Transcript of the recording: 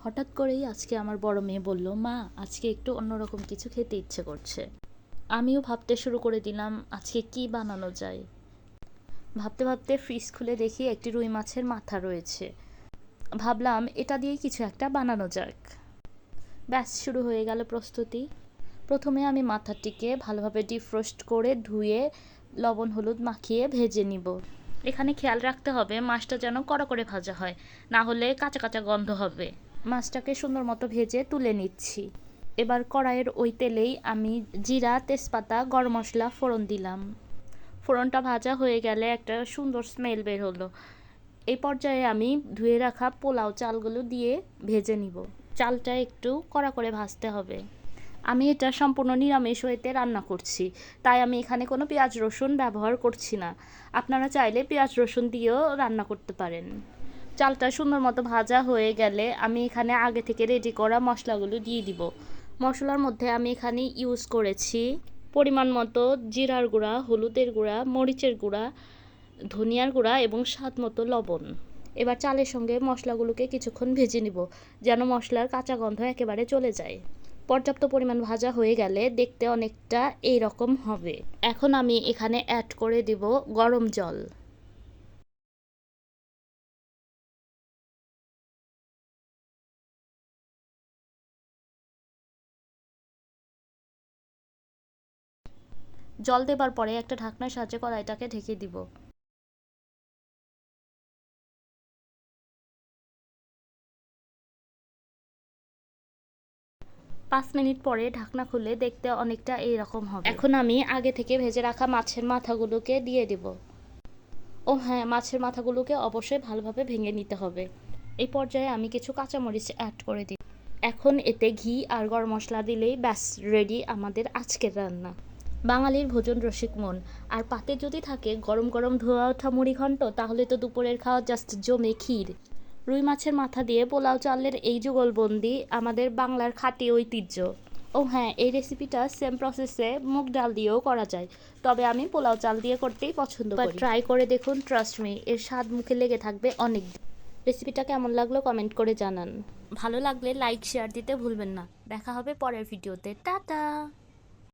হঠাৎ করেই আজকে আমার বড় মেয়ে বলল, মা আজকে একটু অন্যরকম কিছু খেতে ইচ্ছে করছে। আমিও ভাবতে শুরু করে দিলাম আজকে কি বানানো যায়। ভাবতে ভাবতে ফ্রিজ খুলে দেখি একটি রুই মাছের মাথা রয়েছে। ভাবলাম এটা দিয়েই কিছু একটা বানানো যাক। ব্যাস শুরু হয়ে গেল প্রস্তুতি। প্রথমে আমি মাথাটিকে ভালোভাবে ডিফ্রোস্ট করে ধুয়ে লবণ হলুদ মাখিয়ে ভেজে নিব। এখানে খেয়াল রাখতে হবে মাছটা যেন কড়া করে ভাজা হয়, না হলে কাঁচা কাঁচা গন্ধ হবে। মাছটাকে সুন্দর মতো ভেজে তুলে নিচ্ছি। এবার কড়াইয়ের ওই তেলেই আমি জিরা তেজপাতা গরম মশলা ফোড়ন দিলাম। ফোড়নটা ভাজা হয়ে গেলে একটা সুন্দর স্মেল বের হলো। এই পর্যায়ে আমি ধুয়ে রাখা পোলাও চালগুলো দিয়ে ভেজে নিব। চালটা একটু কড়া করে ভাজতে হবে। আমি এটা সম্পূর্ণ নিরামিষ ওয়েতে রান্না করছি, তাই আমি এখানে কোনো পেঁয়াজ রসুন ব্যবহার করছি না। আপনারা চাইলে পেঁয়াজ রসুন দিয়েও রান্না করতে পারেন। চালটা সুন্দর মতো ভাজা হয়ে গেলে আমি এখানে আগে থেকে রেডি করা মশলাগুলো দিয়ে দিব। মশলার মধ্যে আমি এখানে ইউজ করেছি পরিমাণ মতো জিরার গুঁড়া, হলুদের গুঁড়া, মরিচের গুঁড়া, ধনিয়ার গুঁড়া এবং স্বাদ মতো লবণ। এবার চালের সঙ্গে মশলাগুলোকে কিছুক্ষণ ভেজে নিব, যেন মশলার কাঁচা গন্ধ একেবারে চলে যায়। পর্যাপ্ত পরিমাণ ভাজা হয়ে গেলে দেখতে অনেকটা এই রকম হবে। এখন আমি এখানে অ্যাড করে দিব গরম জল। জল দেবার পরে একটা ঢাকনার সাহায্যে কড়াইটাকে ঢেকে দিব। 5 মিনিট পরে ঢাকনা খুলে দেখতে অনেকটা এইরকম হবে। এখন আমি আগে থেকে ভেজে রাখা মাছের মাথাগুলোকে দিয়ে দেব। ও হ্যাঁ, মাছের মাথাগুলোকে অবশ্যই ভালোভাবে ভেঙে নিতে হবে। এই পর্যায়ে আমি কিছু কাঁচামরিচ অ্যাড করে দিই। এখন এতে ঘি আর গরম মশলা দিলেই ব্যাস রেডি আমাদের আজকের রান্না। বাঙালির ভোজন রসিক মন, আর পাতে যদি থাকে গরম গরম ধোয়া ওঠা মুড়িঘণ্ট, তাহলে তো দুপুরের খাওয়া জাস্ট জমে ক্ষীর। রুই মাছের মাথা দিয়ে পোলাও চালের এই যুগলবন্দি আমাদের বাংলার খাঁটি ঐতিহ্য। ও হ্যাঁ, এই রেসিপিটা সেম প্রসেসে মুগ ডাল দিয়েও করা যায়, তবে আমি পোলাও চাল দিয়ে করতেই পছন্দ করি। ট্রাই করে দেখুন, ট্রাস্ট মি, এর স্বাদ মুখে লেগে থাকবে অনেক। রেসিপিটা কেমন লাগলো কমেন্ট করে জানান। ভালো লাগলে লাইক শেয়ার দিতে ভুলবেন না। দেখা হবে পরের ভিডিওতে। টাটা।